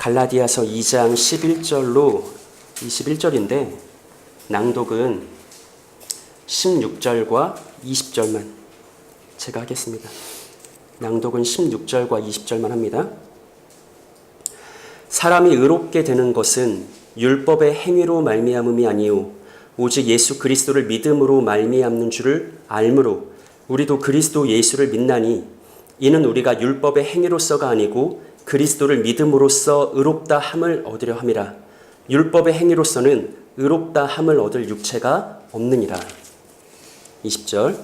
갈라디아서 2장 11절로 21절인데 낭독은 16절과 20절만 제가 하겠습니다. 낭독은 16절과 20절만 합니다. 사람이 의롭게 되는 것은 율법의 행위로 말미암음이 아니요 오직 예수 그리스도를 믿음으로 말미암는 줄을 알므로 우리도 그리스도 예수를 믿나니 이는 우리가 율법의 행위로서가 아니고 그리스도를 믿음으로써 의롭다 함을 얻으려 함이라. 율법의 행위로서는 의롭다 함을 얻을 육체가 없느니라. 20절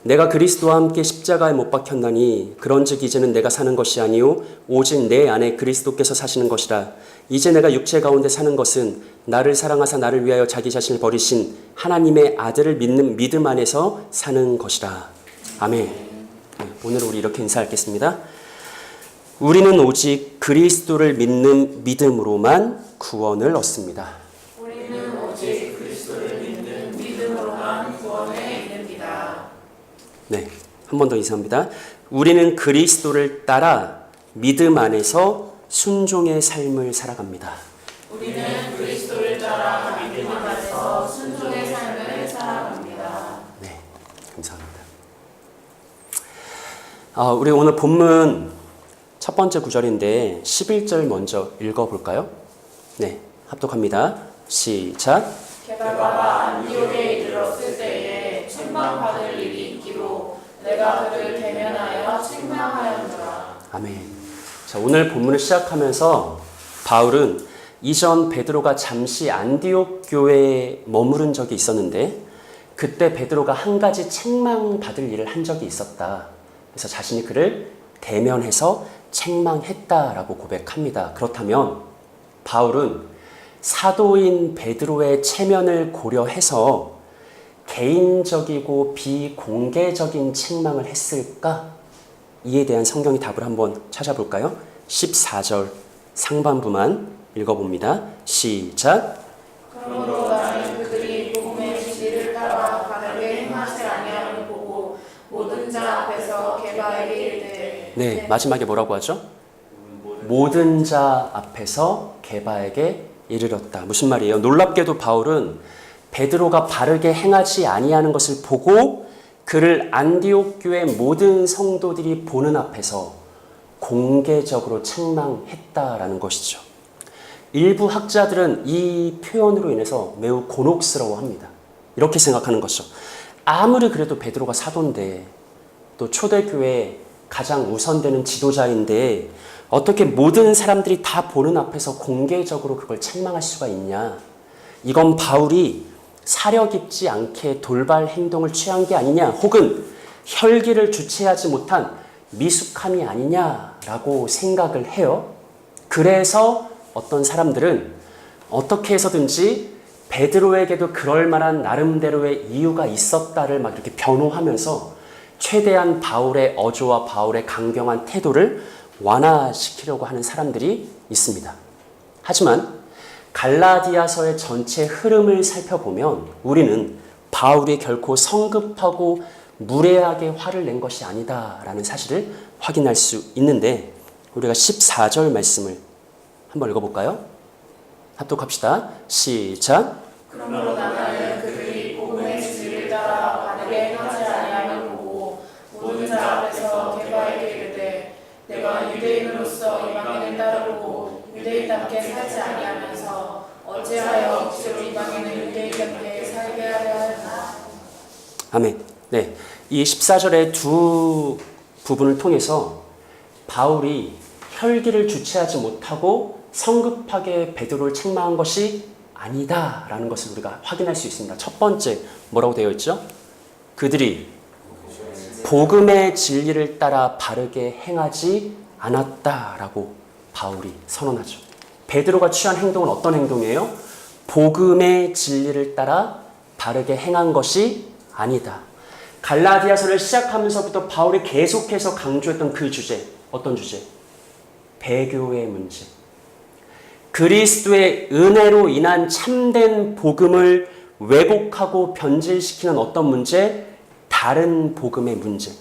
내가 그리스도와 함께 십자가에 못 박혔나니 그런즉 이제는 내가 사는 것이 아니요 오직 내 안에 그리스도께서 사시는 것이라. 이제 내가 육체 가운데 사는 것은 나를 사랑하사 나를 위하여 자기 자신을 버리신 하나님의 아들을 믿는 믿음 안에서 사는 것이라. 아멘. 오늘 우리 이렇게 인사하겠습니다. 우리는 오직 그리스도를 믿는 믿음으로만 구원을 얻습니다. 우리는 오직 그리스도를 믿는 믿음으로만 구원에 이릅니다. 네, 한 번 더 인사합니다. 우리는 그리스도를 따라 믿음 안에서 순종의 삶을 살아갑니다. 우리는 그리스도를 따라 믿음 안에서 순종의 삶을 살아갑니다. 네, 감사합니다. 우리 오늘 본문 첫 번째 구절인데 11절 먼저 읽어볼까요? 네, 합독합니다. 시작. 게다가 안디옥에 이르렀을 때에 책망받을 일이 있기로 내가 그를 대면하여 책망하였노라. 아멘. 자, 오늘 본문을 시작하면서 바울은 이전 베드로가 잠시 안디옥 교회에 머무른 적이 있었는데 그때 베드로가 한 가지 책망받을 일을 한 적이 있었다. 그래서 자신이 그를 대면해서 책망했다라고 고백합니다. 그렇다면 바울은 사도인 베드로의 체면을 고려해서 개인적이고 비공개적인 책망을 했을까? 이에 대한 성경의 답을 한번 찾아볼까요? 14절 상반부만 읽어봅니다. 시작. 그러므로 나는 그들이 복음의 진리를 따라 바르게 행하지 아니함을 보고 모든 자 앞에서 게바에게 이르되 네, 마지막에 뭐라고 하죠? 모든 자 앞에서 게바에게 이르렀다. 무슨 말이에요? 놀랍게도 바울은 베드로가 바르게 행하지 아니하는 것을 보고 그를 안디옥 교회 모든 성도들이 보는 앞에서 공개적으로 책망했다라는 것이죠. 일부 학자들은 이 표현으로 인해서 매우 곤혹스러워합니다. 이렇게 생각하는 것이죠. 아무리 그래도 베드로가 사도인데 또 초대교회의 가장 우선되는 지도자인데 어떻게 모든 사람들이 다 보는 앞에서 공개적으로 그걸 책망할 수가 있냐. 이건 바울이 사려 깊지 않게 돌발 행동을 취한 게 아니냐 혹은 혈기를 주체하지 못한 미숙함이 아니냐라고 생각을 해요. 그래서 어떤 사람들은 어떻게 해서든지 베드로에게도 그럴 만한 나름대로의 이유가 있었다를 막 이렇게 변호하면서 최대한 바울의 어조와 바울의 강경한 태도를 완화시키려고 하는 사람들이 있습니다. 하지만 갈라디아서의 전체 흐름을 살펴보면 우리는 바울이 결코 성급하고 무례하게 화를 낸 것이 아니다라는 사실을 확인할 수 있는데 우리가 14절 말씀을 한번 읽어볼까요? 합독합시다. 시작. 그러므로 나는 그들이 복음의 진리를 따라 바르게 행하지 아니함을 보고 모든 자 앞에서 게바에게 이르되 내가 유대인으로서 이방인을 따르고 유대인답게 살지 아니하면서 어찌하여 억지로 이방인을 유대인답게 살게 하려 하였나. 아멘. 네, 이 14절의 두 부분을 통해서 바울이 혈기를 주체하지 못하고 성급하게 베드로를 책망한 것이 아니다라는 것을 우리가 확인할 수 있습니다. 첫 번째 뭐라고 되어 있죠? 그들이 복음의 진리를 따라 바르게 행하지 않았다라고 바울이 선언하죠. 베드로가 취한 행동은 어떤 행동이에요? 복음의 진리를 따라 바르게 행한 것이 아니다. 갈라디아서를 시작하면서부터 바울이 계속해서 강조했던 그 주제, 어떤 주제? 배교의 문제. 그리스도의 은혜로 인한 참된 복음을 왜곡하고 변질시키는 어떤 문제? 다른 복음의 문제.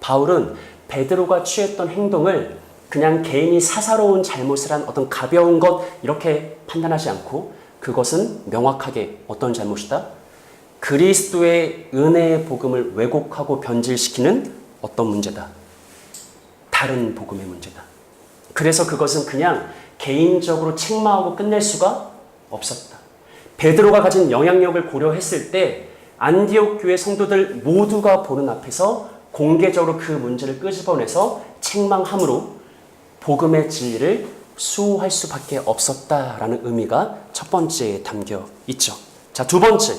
바울은 베드로가 취했던 행동을 그냥 개인이 사사로운 잘못을 한 어떤 가벼운 것 이렇게 판단하지 않고 그것은 명확하게 어떤 잘못이다? 그리스도의 은혜의 복음을 왜곡하고 변질시키는 어떤 문제다. 다른 복음의 문제다. 그래서 그것은 그냥 개인적으로 책망하고 끝낼 수가 없었다. 베드로가 가진 영향력을 고려했을 때 안디옥 교회 성도들 모두가 보는 앞에서 공개적으로 그 문제를 끄집어내서 책망함으로 복음의 진리를 수호할 수밖에 없었다라는 의미가 첫 번째에 담겨 있죠. 자, 두 번째.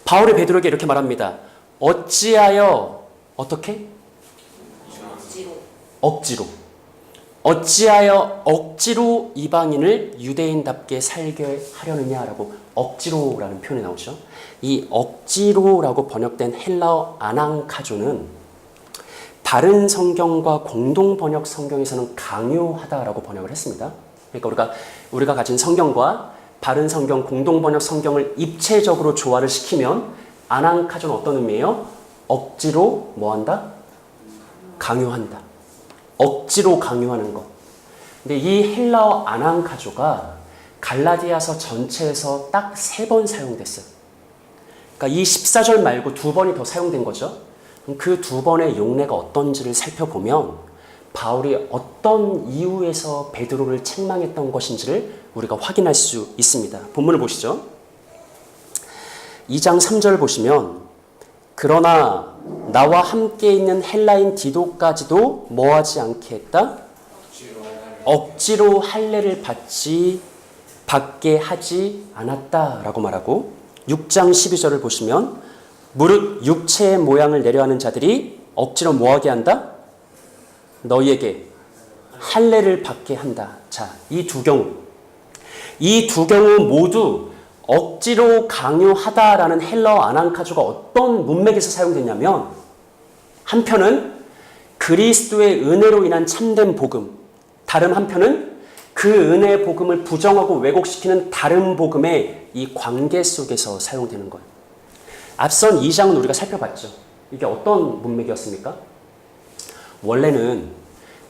바울이 베드로에게 이렇게 말합니다. 어찌하여 어떻게? 억지로. 어찌하여 억지로 이방인을 유대인답게 살게 하려느냐라고 억지로라는 표현이 나오죠. 이 억지로라고 번역된 헬라어 아낭카조는 다른 성경과 공동 번역 성경에서는 강요하다라고 번역을 했습니다. 그러니까 우리가 가진 성경과 바른 성경, 공동 번역 성경을 입체적으로 조화를 시키면 아낭카조는 어떤 의미예요? 억지로 뭐한다? 강요한다. 억지로 강요하는 것. 근데 이 헬라어 아낭카조가 갈라디아서 전체에서 딱 3번 사용됐어요. 그러니까 이 14절 말고 2번이 더 사용된 거죠. 그 2번의 용례가 어떤지를 살펴보면 바울이 어떤 이유에서 베드로를 책망했던 것인지를 우리가 확인할 수 있습니다. 본문을 보시죠. 2장 3절 보시면 그러나 나와 함께 있는 헬라인 디도까지도 뭐하지 않게 했다? 억지로 할례를 받게 하지 않았다라고 말하고 6장 12절을 보시면 무릇 육체의 모양을 내려하는 자들이 억지로 뭐하게 한다? 너희에게 할례를 받게 한다. 자, 이 두 경우 모두 억지로 강요하다라는 헬라어 아낭카조가 어떤 문맥에서 사용됐냐면 한편은 그리스도의 은혜로 인한 참된 복음, 다른 한편은 그 은혜의 복음을 부정하고 왜곡시키는 다른 복음의 이 관계 속에서 사용되는 거예요. 앞선 2장은 우리가 살펴봤죠. 이게 어떤 문맥이었습니까? 원래는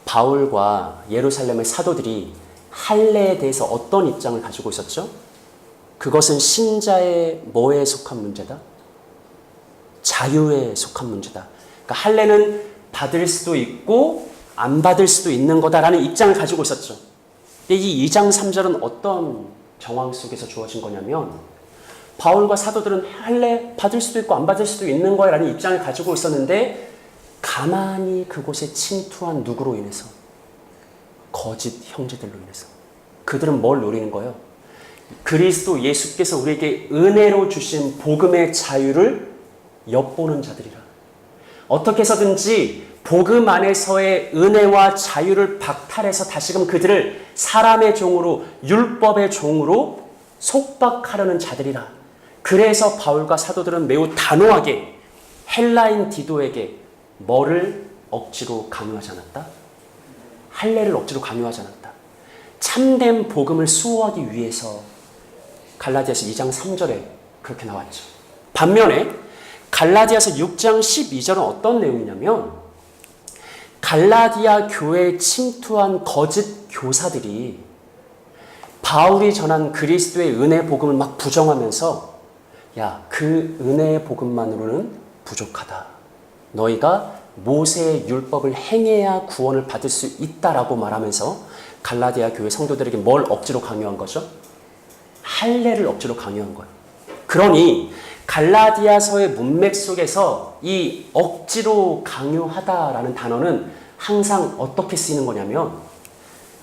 바울과 예루살렘의 사도들이 할례에 대해서 어떤 입장을 가지고 있었죠? 그것은 신자의 뭐에 속한 문제다? 자유에 속한 문제다. 그러니까 할례는 받을 수도 있고 안 받을 수도 있는 거다라는 입장을 가지고 있었죠. 근데 이 2장 3절은 어떤 정황 속에서 주어진 거냐면 바울과 사도들은 할례 받을 수도 있고 안 받을 수도 있는 거라는 입장을 가지고 있었는데 가만히 그곳에 침투한 누구로 인해서? 거짓 형제들로 인해서. 그들은 뭘 노리는 거예요? 그리스도 예수께서 우리에게 은혜로 주신 복음의 자유를 엿보는 자들이라. 어떻게 해서든지 복음 안에서의 은혜와 자유를 박탈해서 다시금 그들을 사람의 종으로 율법의 종으로 속박하려는 자들이라. 그래서 바울과 사도들은 매우 단호하게 헬라인 디도에게 뭐를 억지로 강요하지 않았다? 할례를 억지로 강요하지 않았다. 참된 복음을 수호하기 위해서 갈라디아서 2장 3절에 그렇게 나왔죠. 반면에 갈라디아서 6장 12절은 어떤 내용이냐면 갈라디아 교회에 침투한 거짓 교사들이 바울이 전한 그리스도의 은혜 복음을 막 부정하면서 야, 그 은혜의 복음만으로는 부족하다. 너희가 모세의 율법을 행해야 구원을 받을 수 있다라고 말하면서 갈라디아 교회 성도들에게 뭘 억지로 강요한 거죠? 할례를 억지로 강요한 거예요. 그러니 갈라디아서의 문맥 속에서 이 억지로 강요하다라는 단어는 항상 어떻게 쓰이는 거냐면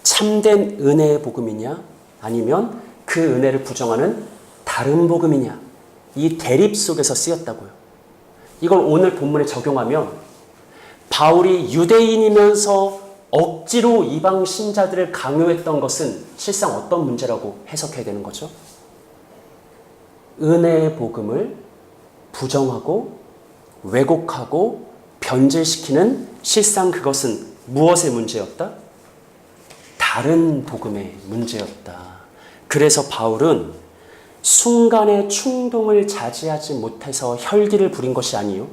참된 은혜의 복음이냐 아니면 그 은혜를 부정하는 다른 복음이냐 이 대립 속에서 쓰였다고요. 이걸 오늘 본문에 적용하면 바울이 유대인이면서 억지로 이방 신자들을 강요했던 것은 실상 어떤 문제라고 해석해야 되는 거죠? 은혜의 복음을 부정하고 왜곡하고 변질시키는 실상 그것은 무엇의 문제였다? 다른 복음의 문제였다. 그래서 바울은 순간의 충동을 자제하지 못해서 혈기를 부린 것이 아니요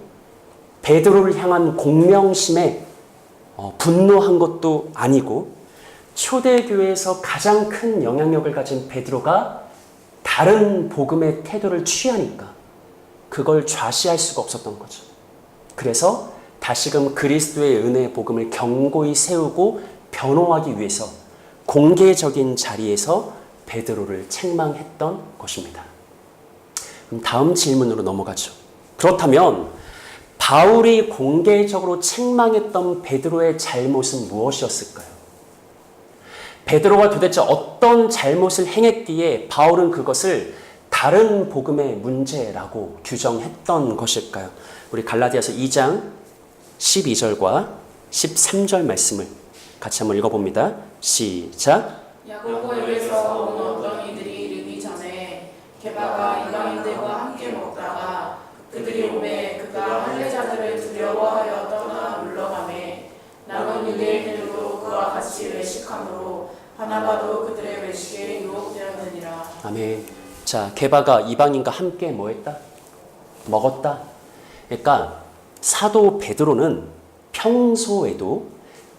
베드로를 향한 공명심에 분노한 것도 아니고 초대교회에서 가장 큰 영향력을 가진 베드로가 다른 복음의 태도를 취하니까 그걸 좌시할 수가 없었던 거죠. 그래서 다시금 그리스도의 은혜의 복음을 견고히 세우고 변호하기 위해서 공개적인 자리에서 베드로를 책망했던 것입니다. 그럼 다음 질문으로 넘어가죠. 그렇다면 바울이 공개적으로 책망했던 베드로의 잘못은 무엇이었을까요? 베드로가 도대체 어떤 잘못을 행했기에 바울은 그것을 다른 복음의 문제라고 규정했던 것일까요? 우리 갈라디아서 2장 12절과 13절 말씀을 같이 한번 읽어봅니다. 시작. 야고보에게서 온 어떤 이들이 이르기 전에 게바가 이방인들과 함께 먹다가 그들이 오매 그가 할례자들을 두려워하여 떠나 물러가매 남은 유대인들도 그와 같이 외식함으로 바나바도 그들의 외식에 유혹되었느니라. 아멘. 자, 게바가 이방인과 함께 뭐 했다? 먹었다. 그러니까 사도 베드로는 평소에도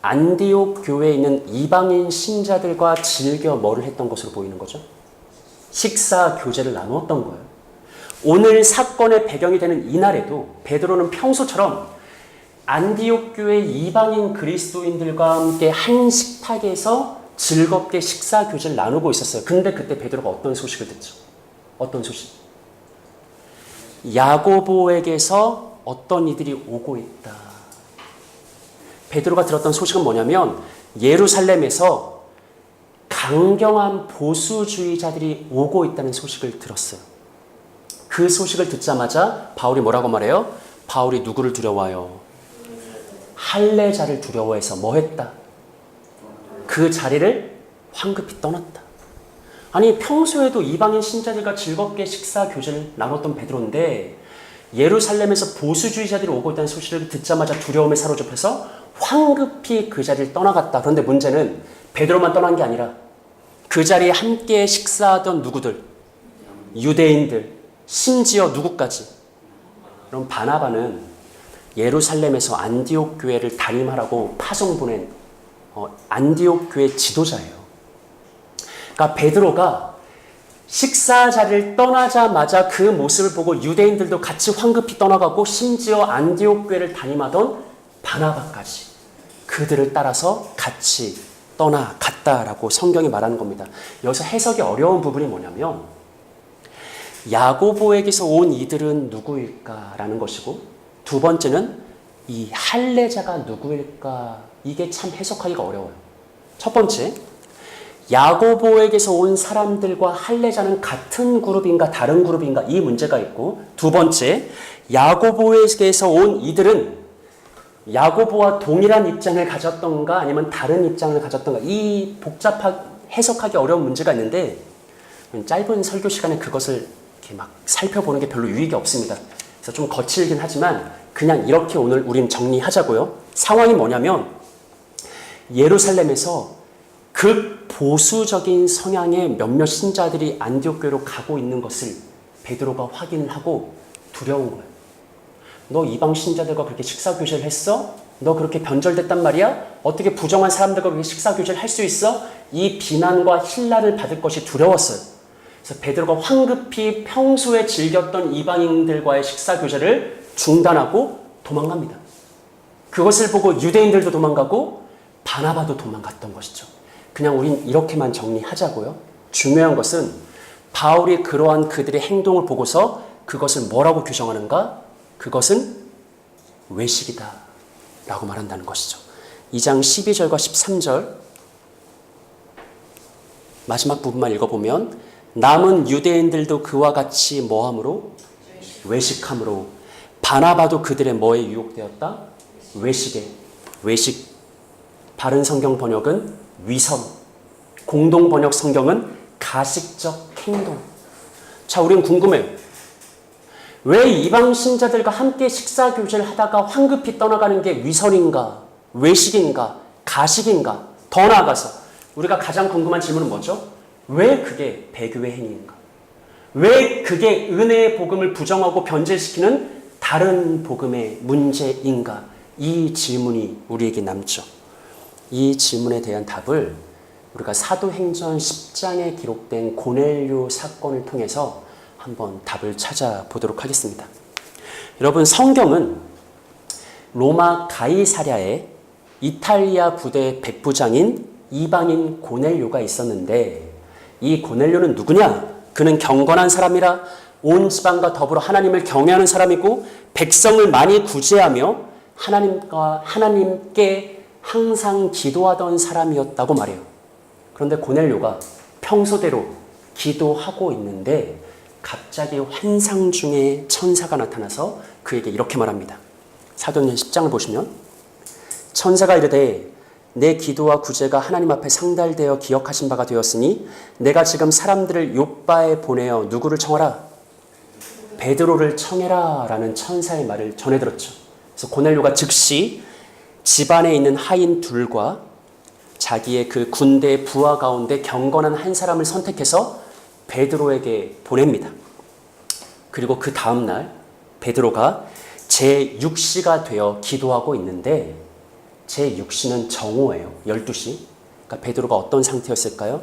안디옥 교회에 있는 이방인 신자들과 즐겨 뭐를 했던 것으로 보이는 거죠? 식사 교제를 나누었던 거예요. 오늘 사건의 배경이 되는 이날에도 베드로는 평소처럼 안디옥 교회 이방인 그리스도인들과 함께 한 식탁에서 즐겁게 식사 교제를 나누고 있었어요. 근데 그때 베드로가 어떤 소식을 듣죠? 어떤 소식? 야고보에게서 어떤 이들이 오고 있다. 베드로가 들었던 소식은 뭐냐면 예루살렘에서 강경한 보수주의자들이 오고 있다는 소식을 들었어요. 그 소식을 듣자마자 바울이 뭐라고 말해요? 바울이 누구를 두려워해요? 할례자를 두려워해서 뭐 했다? 그 자리를 황급히 떠났다. 아니 평소에도 이방인 신자들과 즐겁게 식사 교제를 나눴던 베드로인데 예루살렘에서 보수주의자들이 오고 있다는 소식을 듣자마자 두려움에 사로잡혀서 황급히 그 자리를 떠나갔다. 그런데 문제는 베드로만 떠난 게 아니라 그 자리에 함께 식사하던 누구들? 유대인들, 심지어 누구까지? 그럼 바나바는 예루살렘에서 안디옥 교회를 담임하라고 파송 보낸 안디옥 교회 지도자예요. 그러니까 베드로가 식사 자리를 떠나자마자 그 모습을 보고 유대인들도 같이 황급히 떠나가고 심지어 안디옥 교회를 담임하던 바나바까지 그들을 따라서 같이 떠나갔다라고 성경이 말하는 겁니다. 여기서 해석이 어려운 부분이 뭐냐면 야고보에게서 온 이들은 누구일까라는 것이고 두 번째는 이 할례자가 누구일까 이게 참 해석하기가 어려워요. 첫 번째, 야고보에게서 온 사람들과 할례자는 같은 그룹인가 다른 그룹인가 이 문제가 있고 두 번째, 야고보에게서 온 이들은 야고보와 동일한 입장을 가졌던가 아니면 다른 입장을 가졌던가 이 복잡하게 해석하기 어려운 문제가 있는데 짧은 설교 시간에 그것을 이렇게 막 살펴보는 게 별로 유익이 없습니다. 그래서 좀 거칠긴 하지만 그냥 이렇게 오늘 우린 정리하자고요. 상황이 뭐냐면 예루살렘에서 극보수적인 성향의 몇몇 신자들이 안디옥 교회로 가고 있는 것을 베드로가 확인을 하고 두려운 거예요. 너 이방 신자들과 그렇게 식사 교제를 했어? 너 그렇게 변절됐단 말이야? 어떻게 부정한 사람들과 그렇게 식사 교제를 할 수 있어? 이 비난과 힐난을 받을 것이 두려웠어요. 그래서 베드로가 황급히 평소에 즐겼던 이방인들과의 식사 교제를 중단하고 도망갑니다. 그것을 보고 유대인들도 도망가고 바나바도 도망갔던 것이죠. 그냥 우린 이렇게만 정리하자고요. 중요한 것은 바울이 그러한 그들의 행동을 보고서 그것을 뭐라고 규정하는가? 그것은 외식이다 라고 말한다는 것이죠. 2장 12절과 13절 마지막 부분만 읽어보면 남은 유대인들도 그와 같이 뭐함으로? 외식함으로 바나바도 그들의 뭐에 유혹되었다? 외식에. 외식. 바른 성경 번역은 위선. 공동 번역 성경은 가식적 행동. 자, 우리는 궁금해요. 왜 이방 신자들과 함께 식사 교제를 하다가 황급히 떠나가는 게 위선인가, 외식인가, 가식인가? 더 나아가서 우리가 가장 궁금한 질문은 뭐죠? 왜 그게 배교의 행위인가? 왜 그게 은혜의 복음을 부정하고 변질시키는 다른 복음의 문제인가? 이 질문이 우리에게 남죠. 이 질문에 대한 답을 우리가 사도행전 10장에 기록된 고넬료 사건을 통해서 한번 답을 찾아보도록 하겠습니다. 여러분, 성경은 로마 가이사랴에 이탈리아 부대 백부장인 이방인 고넬료가 있었는데, 이 고넬료는 누구냐? 그는 경건한 사람이라 온 지방과 더불어 하나님을 경외하는 사람이고 백성을 많이 구제하며 하나님께 항상 기도하던 사람이었다고 말해요. 그런데 고넬료가 평소대로 기도하고 있는데 갑자기 환상 중에 천사가 나타나서 그에게 이렇게 말합니다. 사도행전 10장을 보시면 천사가 이르되 내 기도와 구제가 하나님 앞에 상달되어 기억하신 바가 되었으니 내가 지금 사람들을 욥바에 보내어 누구를 청하라? 베드로를 청해라 라는 천사의 말을 전해 들었죠. 그래서 고넬료가 즉시 집안에 있는 하인 둘과 자기의 그 군대의 부하 가운데 경건한 한 사람을 선택해서 베드로에게 보냅니다. 그리고 그 다음날 베드로가 제6시가 되어 기도하고 있는데 제6시는 정오예요. 12시. 그러니까 베드로가 어떤 상태였을까요?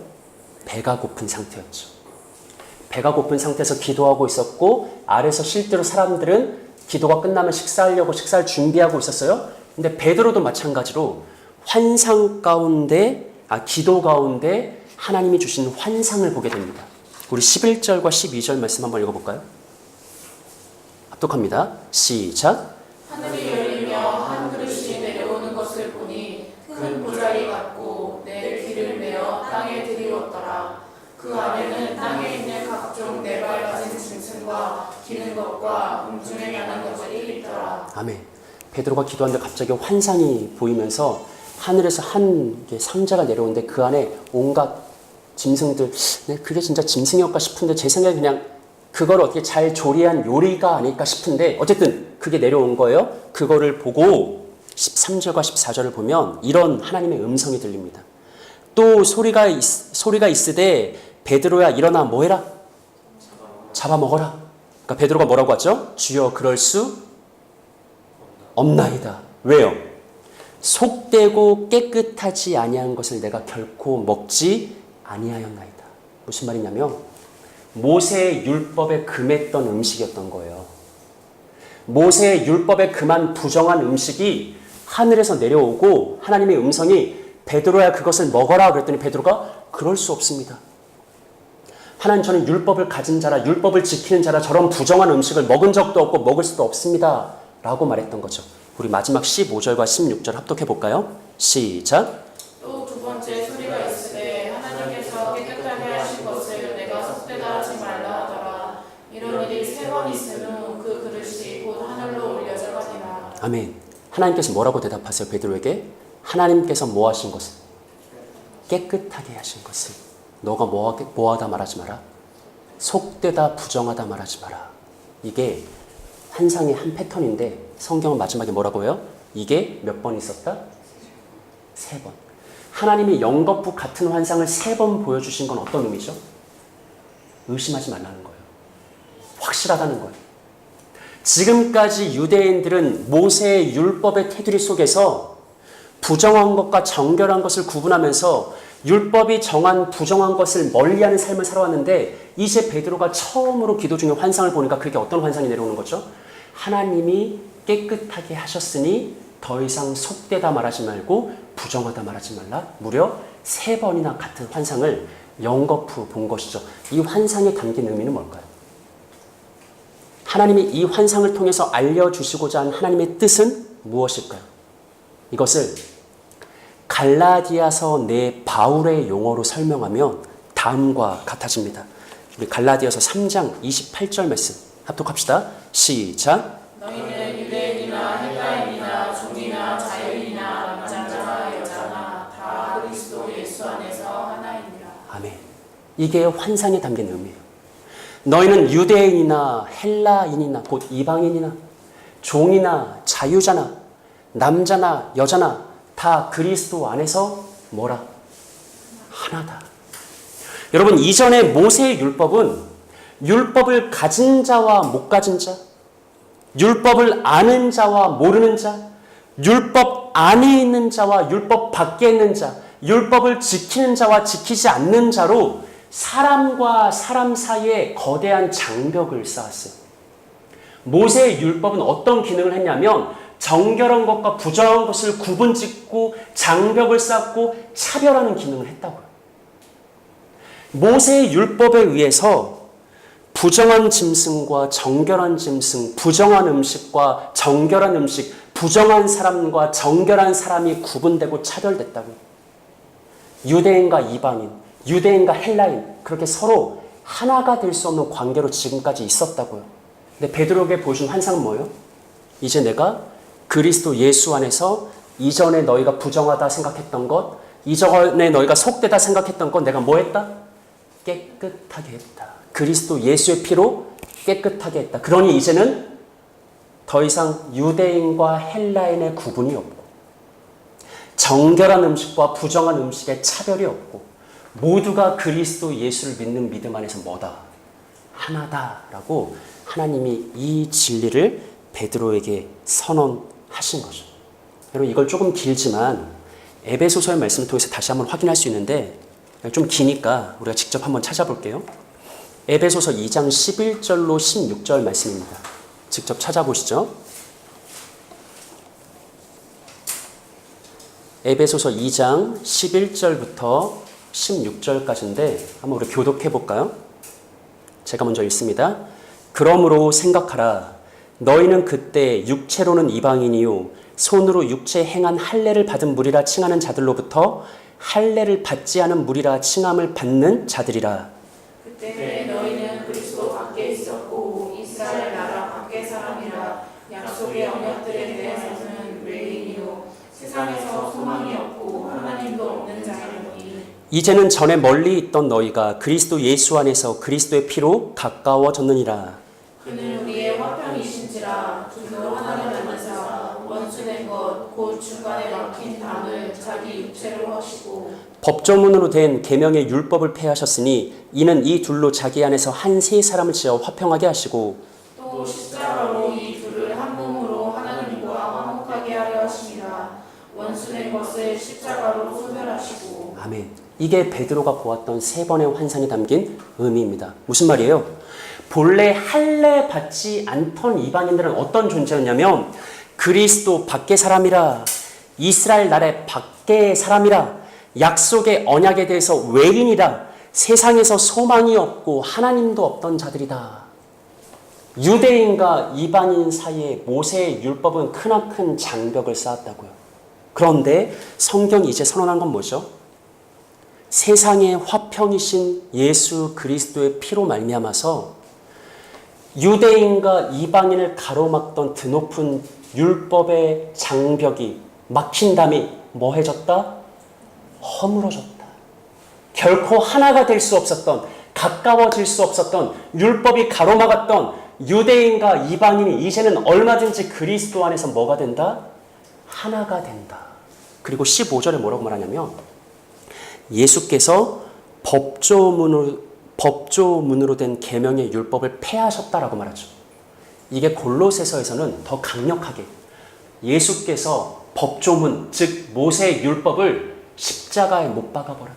배가 고픈 상태였죠. 배가 고픈 상태에서 기도하고 있었고 아래서 실제로 사람들은 기도가 끝나면 식사하려고 식사를 준비하고 있었어요. 근데 베드로도 마찬가지로 기도 가운데 하나님이 주신 환상을 보게 됩니다. 우리 11절과 12절 말씀 한번 읽어볼까요? 합독합니다. 시작. 하늘이 열리며 한 그릇이 내려오는 것을 보니 큰 보자리 같고 내 귀를 메어 땅에 들이웠더라. 그 안에는 땅에 있는 각종 네 발 가진 짐승과 기는 것과 음중에 나는 것들이 있더라. 아멘. 베드로가 기도하는데 갑자기 환상이 보이면서 하늘에서 한 상자가 내려오는데 그 안에 온갖 짐승들, 그게 진짜 짐승이었까 싶은데 제 생각에 그냥 그걸 어떻게 잘 조리한 요리가 아닐까 싶은데 어쨌든 그게 내려온 거예요. 그거를 보고 13절과 14절을 보면 이런 하나님의 음성이 들립니다. 또 소리가 있으되 베드로야 일어나 뭐해라? 잡아먹어라. 그러니까 베드로가 뭐라고 하죠? 주여 그럴 수 없나이다. 왜요? 속되고 깨끗하지 아니한 것을 내가 결코 먹지 아니하였나이다. 무슨 말이냐면 모세의 율법에 금했던 음식이었던 거예요. 모세의 율법에 금한 부정한 음식이 하늘에서 내려오고 하나님의 음성이 베드로야 그것을 먹어라 그랬더니 베드로가 그럴 수 없습니다. 하나님 저는 율법을 가진 자라 율법을 지키는 자라 저런 부정한 음식을 먹은 적도 없고 먹을 수도 없습니다 라고 말했던 거죠. 우리 마지막 15절과 16절 합독해 볼까요? 시작. 또 두 번째 소리가 있으되 하나님께서 깨끗하게 하신 것을 내가 속되다 하지 말라 하더라. 이런 일이 3번 있은 후 그 그릇이 곧 하늘로 올려져 가니라. 아멘. 하나님께서 뭐라고 대답하세요? 베드로에게 하나님께서 뭐 하신 것을? 깨끗하게 하신 것을. 너가 뭐하다 말하지 마라. 속되다 부정하다 말하지 마라. 이게 환상의 한 패턴인데 성경은 마지막에 뭐라고 해요? 이게 몇 번 있었다? 3번. 하나님이 영겁부 같은 환상을 3번 보여주신 건 어떤 의미죠? 의심하지 말라는 거예요. 확실하다는 거예요. 지금까지 유대인들은 모세의 율법의 테두리 속에서 부정한 것과 정결한 것을 구분하면서 율법이 정한 부정한 것을 멀리하는 삶을 살아왔는데 이제 베드로가 처음으로 기도 중에 환상을 보니까 그게 어떤 환상이 내려오는 거죠? 하나님이 깨끗하게 하셨으니 더 이상 속되다 말하지 말고 부정하다 말하지 말라. 무려 3번이나 같은 환상을 영거푸 본 것이죠. 이 환상에 담긴 의미는 뭘까요? 하나님이 이 환상을 통해서 알려주시고자 한 하나님의 뜻은 무엇일까요? 이것을 갈라디아서 내 바울의 용어로 설명하면 다음과 같아집니다. 우리 갈라디아서 3장 28절 말씀 합독합시다. 시작. 너희는 유대인이나 헬라인이나 종이나 자유인이나 남자나 여자나 다 그리스도 예수 안에서 하나이니라. 아멘. 이게 환상에 담긴 의미예요. 너희는 유대인이나 헬라인이나 곧 이방인이나 종이나 자유자나 남자나 여자나 다 그리스도 안에서 뭐라? 하나다. 여러분 이전에 모세의 율법은 율법을 가진 자와 못 가진 자, 율법을 아는 자와 모르는 자, 율법 안에 있는 자와 율법 밖에 있는 자, 율법을 지키는 자와 지키지 않는 자로 사람과 사람 사이에 거대한 장벽을 쌓았어요. 모세의 율법은 어떤 기능을 했냐면 정결한 것과 부정한 것을 구분짓고 장벽을 쌓고 차별하는 기능을 했다고요. 모세의 율법에 의해서 부정한 짐승과 정결한 짐승, 부정한 음식과 정결한 음식, 부정한 사람과 정결한 사람이 구분되고 차별됐다고요. 유대인과 이방인, 유대인과 헬라인, 그렇게 서로 하나가 될 수 없는 관계로 지금까지 있었다고요. 근데 베드로에게 보여준 환상은 뭐예요? 이제 내가 그리스도 예수 안에서 이전에 너희가 부정하다 생각했던 것, 이전에 너희가 속되다 생각했던 것 내가 뭐 했다? 깨끗하게 했다. 그리스도 예수의 피로 깨끗하게 했다. 그러니 이제는 더 이상 유대인과 헬라인의 구분이 없고 정결한 음식과 부정한 음식의 차별이 없고 모두가 그리스도 예수를 믿는 믿음 안에서 뭐다? 하나다라고 하나님이 이 진리를 베드로에게 선언하신 거죠. 여러분 이걸 조금 길지만 에베소서의 말씀을 통해서 다시 한번 확인할 수 있는데 좀 기니까 우리가 직접 한번 찾아볼게요. 에베소서 2장 11절로 16절 말씀입니다. 직접 찾아보시죠. 에베소서 2장 11절부터 16절까지인데 한번 우리 교독해 볼까요? 제가 먼저 읽습니다. 그러므로 생각하라. 너희는 그때 육체로는 이방인이요 손으로 육체 행한 할례를 받은 무리라 칭하는 자들로부터 할례를 받지 않은 무리라 칭함을 받는 자들이라. 그때 너희는 그리스도 밖에 있었고 이스라엘 나라 밖의 사람이라. 약속의 언약들에 대해서는 외인이요 세상에서 소망이 없고 하나님도 없는 자이니. 이제는 전에 멀리 있던 너희가 그리스도 예수 안에서 그리스도의 피로 가까워졌느니라. 그는 우리의 화평이신지라. 두 하나를 만나사 원수된 것 곧 중간에 막힌 담을 자기 육체로 하시고 법조문으로 된 계명의 율법을 폐하셨으니 이는 이 둘로 자기 안에서 한 세 사람을 지어 화평하게 하시고 또 십자가로 이 둘을 한 몸으로 하나님과 화목하게 하려 하심이라. 원수된 것을 십자가로 소멸하시고. 아멘. 이게 베드로가 보았던 세 번의 환상이 담긴 의미입니다. 무슨 말이에요? 본래 할례 받지 않던 이방인들은 어떤 존재였냐면 그리스도 밖의 사람이라, 이스라엘 나라의 밖의 사람이라, 약속의 언약에 대해서 외인이라, 세상에서 소망이 없고 하나님도 없던 자들이다. 유대인과 이방인 사이에 모세의 율법은 크나큰 장벽을 쌓았다고요. 그런데 성경이 이제 선언한 건 뭐죠? 세상의 화평이신 예수 그리스도의 피로 말미암아서 유대인과 이방인을 가로막던 드높은 율법의 장벽이 막힌 담이 뭐해졌다? 허물어졌다. 결코 하나가 될 수 없었던, 가까워질 수 없었던, 율법이 가로막았던 유대인과 이방인이 이제는 얼마든지 그리스도 안에서 뭐가 된다? 하나가 된다. 그리고 15절에 뭐라고 말하냐면 예수께서 법조문으로 된 계명의 율법을 폐하셨다라고 말하죠. 이게 골로새서에서는 더 강력하게 예수께서 법조문, 즉 모세의 율법을 십자가에 못 박아버렸다.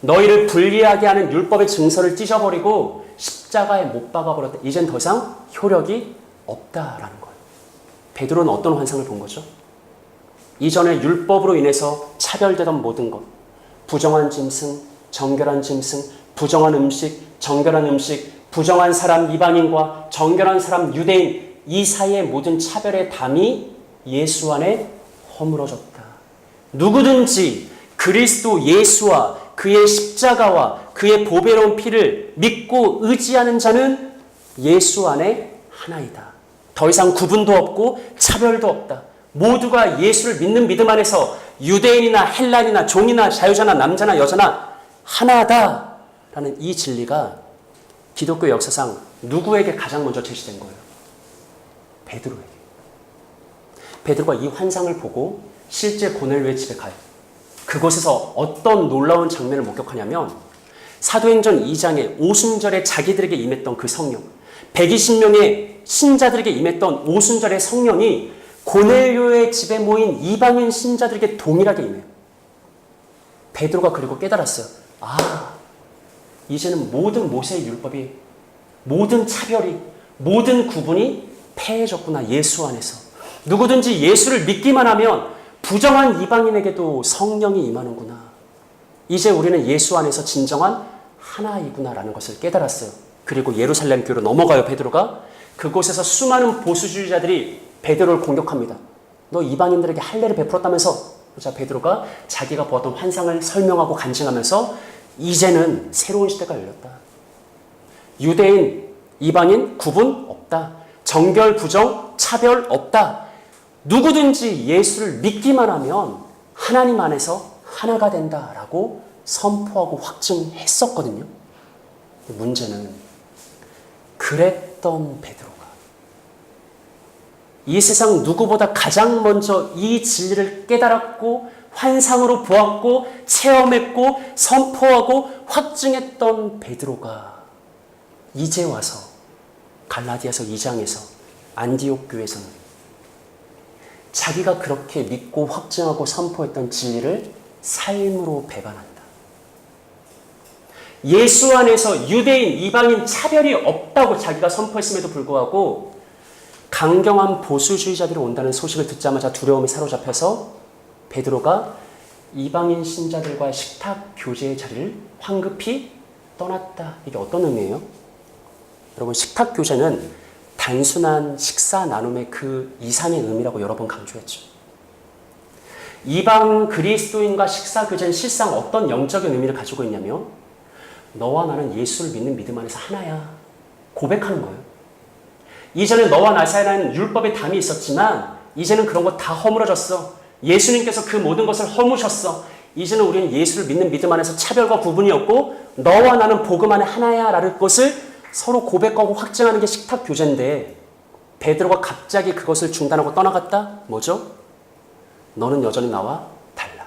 너희를 불리하게 하는 율법의 증서를 찢어버리고 십자가에 못 박아버렸다. 이젠 더 이상 효력이 없다라는 거예요. 베드로는 어떤 환상을 본 거죠? 이전에 율법으로 인해서 차별되던 모든 것, 부정한 짐승, 정결한 짐승, 부정한 음식, 정결한 음식, 부정한 사람 이방인과 정결한 사람 유대인, 이 사이의 모든 차별의 담이 예수 안에 허물어졌다. 누구든지 그리스도 예수와 그의 십자가와 그의 보배로운 피를 믿고 의지하는 자는 예수 안에 하나이다. 더 이상 구분도 없고 차별도 없다. 모두가 예수를 믿는 믿음 안에서 유대인이나 헬라인이나 종이나 자유자나 남자나 여자나 하나다라는 이 진리가 기독교 역사상 누구에게 가장 먼저 제시된 거예요? 베드로에게. 베드로가 이 환상을 보고 실제 고넬료의 집에 가요. 그곳에서 어떤 놀라운 장면을 목격하냐면 사도행전 2장에 오순절에 자기들에게 임했던 그 성령, 120명의 신자들에게 임했던 오순절의 성령이 고넬료의 집에 모인 이방인 신자들에게 동일하게 임해요. 베드로가 그리고 깨달았어요. 아, 이제는 모든 모세의 율법이, 모든 차별이, 모든 구분이 패해졌구나. 예수 안에서. 누구든지 예수를 믿기만 하면 부정한 이방인에게도 성령이 임하는구나. 이제 우리는 예수 안에서 진정한 하나이구나라는 것을 깨달았어요. 그리고 예루살렘 교로 넘어가요. 베드로가. 그곳에서 수많은 보수주의자들이 베드로를 공격합니다. 너 이방인들에게 할례를 베풀었다면서. 자, 베드로가 자기가 보았던 환상을 설명하고 간증하면서 이제는 새로운 시대가 열렸다. 유대인, 이방인 구분 없다. 정결, 부정, 차별 없다. 누구든지 예수를 믿기만 하면 하나님 안에서 하나가 된다라고 선포하고 확증했었거든요. 문제는 그랬던 베드로가 이 세상 누구보다 가장 먼저 이 진리를 깨달았고 환상으로 보았고 체험했고 선포하고 확증했던 베드로가 이제 와서 갈라디아서 2장에서 안디옥 교회에서는 자기가 그렇게 믿고 확증하고 선포했던 진리를 삶으로 배반한다. 예수 안에서 유대인, 이방인 차별이 없다고 자기가 선포했음에도 불구하고 강경한 보수주의자들이 온다는 소식을 듣자마자 두려움에 사로잡혀서 베드로가 이방인 신자들과의 식탁 교제의 자리를 황급히 떠났다. 이게 어떤 의미예요? 여러분, 식탁 교제는 단순한 식사 나눔의 그 이상의 의미라고 여러 번 강조했죠. 이방 그리스도인과 식사 교제는 실상 어떤 영적인 의미를 가지고 있냐면 너와 나는 예수를 믿는 믿음 안에서 하나야. 고백하는 거예요. 이전에 너와 나 사이에는 율법의 담이 있었지만 이제는 그런 거 다 허물어졌어. 예수님께서 그 모든 것을 허무셨어. 이제는 우리는 예수를 믿는 믿음 안에서 차별과 구분이 없고 너와 나는 복음 안에 하나야 라는 것을 서로 고백하고 확증하는 게 식탁 교제인데 베드로가 갑자기 그것을 중단하고 떠나갔다? 뭐죠? 너는 여전히 나와 달라.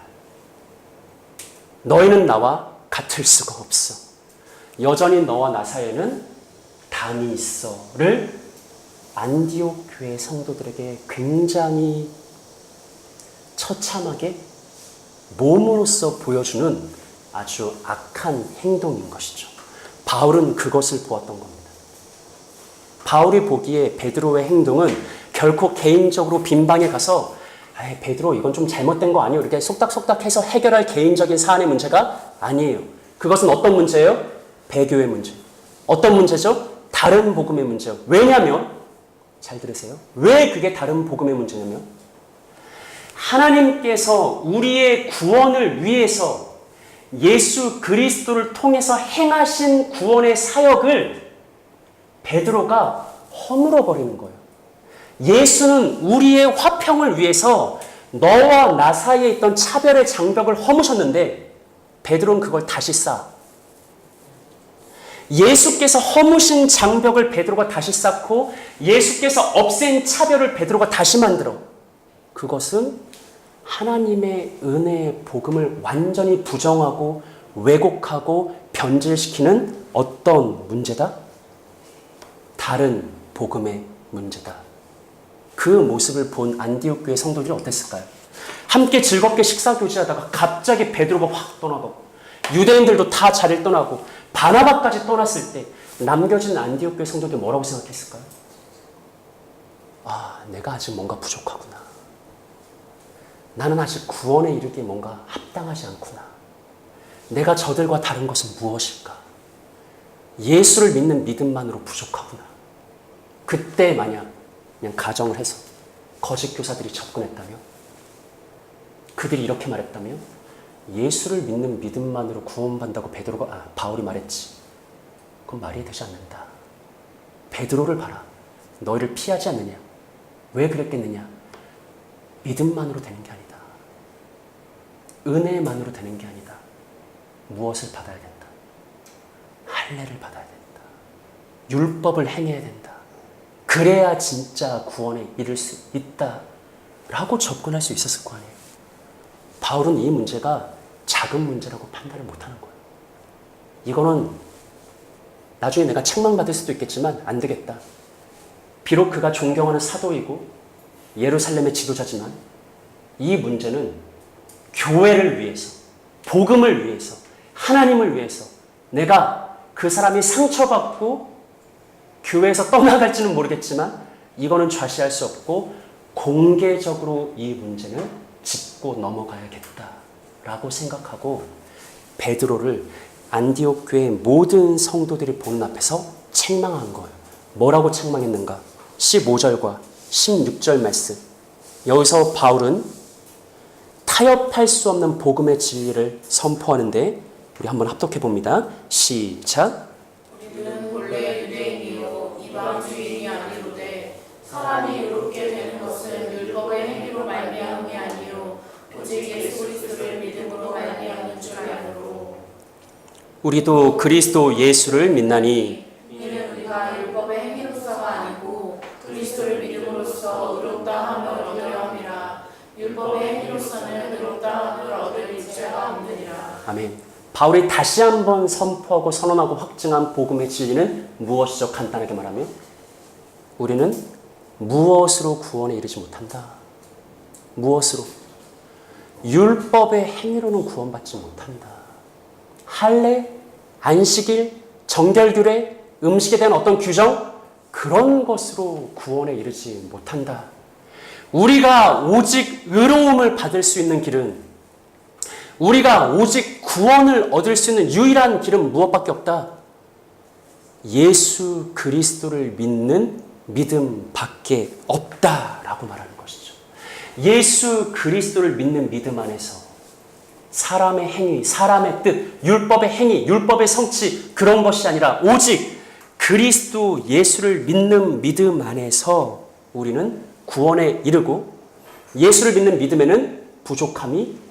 너희는 나와 같을 수가 없어. 여전히 너와 나 사이에는 담이 있어를 안디옥 교회 성도들에게 굉장히 처참하게 몸으로써 보여주는 아주 악한 행동인 것이죠. 바울은 그것을 보았던 겁니다. 바울이 보기에 베드로의 행동은 결코 개인적으로 빈방에 가서 베드로 이건 좀 잘못된 거 아니에요? 이렇게 속닥속닥해서 해결할 개인적인 사안의 문제가 아니에요. 그것은 어떤 문제예요? 배교의 문제. 어떤 문제죠? 다른 복음의 문제예요. 왜냐하면 잘 들으세요. 왜 그게 다른 복음의 문제냐면 하나님께서 우리의 구원을 위해서 예수 그리스도를 통해서 행하신 구원의 사역을 베드로가 허물어버리는 거예요. 예수는 우리의 화평을 위해서 너와 나 사이에 있던 차별의 장벽을 허무셨는데 베드로는 그걸 다시 쌓아. 예수께서 허무신 장벽을 베드로가 다시 쌓고 예수께서 없앤 차별을 베드로가 다시 만들어. 그것은 하나님의 은혜의 복음을 완전히 부정하고 왜곡하고 변질시키는 어떤 문제다? 다른 복음의 문제다. 그 모습을 본 안디옥 교회 성도들이 어땠을까요? 함께 즐겁게 식사 교제하다가 갑자기 베드로가 확 떠나고 유대인들도 다 자리를 떠나고 바나바까지 떠났을 때 남겨진 안디옥 교회 성도들이 뭐라고 생각했을까요? 아, 내가 아직 뭔가 부족하구나. 나는 아직 구원에 이르기에 뭔가 합당하지 않구나. 내가 저들과 다른 것은 무엇일까? 예수를 믿는 믿음만으로 부족하구나. 그때 만약 그냥 가정을 해서 거짓 교사들이 접근했다면, 그들이 이렇게 말했다면 예수를 믿는 믿음만으로 구원받는다고 바울이 말했지. 그건 말이 되지 않는다. 베드로를 봐라. 너희를 피하지 않느냐. 왜 그랬겠느냐? 믿음만으로 되는 게 아니다. 은혜만으로 되는 게 아니다. 무엇을 받아야 된다? 할례를 받아야 된다. 율법을 행해야 된다. 그래야 진짜 구원에 이를 수 있다. 라고 접근할 수 있었을 거 아니에요. 바울은 이 문제가 작은 문제라고 판단을 못하는 거예요. 이거는 나중에 내가 책망받을 수도 있겠지만 안 되겠다. 비록 그가 존경하는 사도이고 예루살렘의 지도자지만 이 문제는 교회를 위해서, 복음을 위해서, 하나님을 위해서 내가 그 사람이 상처받고 교회에서 떠나갈지는 모르겠지만 이거는 좌시할 수 없고 공개적으로 이 문제는 짚고 넘어가야겠다라고 생각하고 베드로를 안디옥 교회의 모든 성도들이 보는 앞에서 책망한 거예요. 뭐라고 책망했는가? 15절과 16절 말씀. 여기서 바울은 타협할 수 없는 복음의 진리를 선포하는데 우리 한번 합독해 봅니다. 시작. 우리는 본래 유대인이요 이방주의인이 아니로되 사람이 의롭게 되는 것은 율법의 행위로 말미암음이 아니요 오직 예수 그리스도를 믿음으로 말미암는 줄 아므로 우리도 그리스도 예수를 믿나니 이는 우리가 율법의 행위로서가 아니고 그리스도를 믿음으로써 의롭다 함을 얻으려 함이라. 율법의 행위로서는 의롭다 함을 얻을 입죄가 없느니라. 아멘. 바울이 다시 한번 선포하고 선언하고 확증한 복음의 진리는 무엇이죠? 간단하게 말하면 우리는 무엇으로 구원에 이르지 못한다. 무엇으로? 율법의 행위로는 구원받지 못한다. 할례, 안식일, 정결규례, 음식에 대한 어떤 규정 그런 것으로 구원에 이르지 못한다. 우리가 오직 의로움을 받을 수 있는 길은 우리가 오직 구원을 얻을 수 있는 유일한 길은 무엇밖에 없다? 예수 그리스도를 믿는 믿음밖에 없다라고 말하는 것이죠. 예수 그리스도를 믿는 믿음 안에서 사람의 행위, 사람의 뜻, 율법의 행위, 율법의 성취 그런 것이 아니라 오직 그리스도 예수를 믿는 믿음 안에서 우리는 구원에 이르고 예수를 믿는 믿음에는 부족함이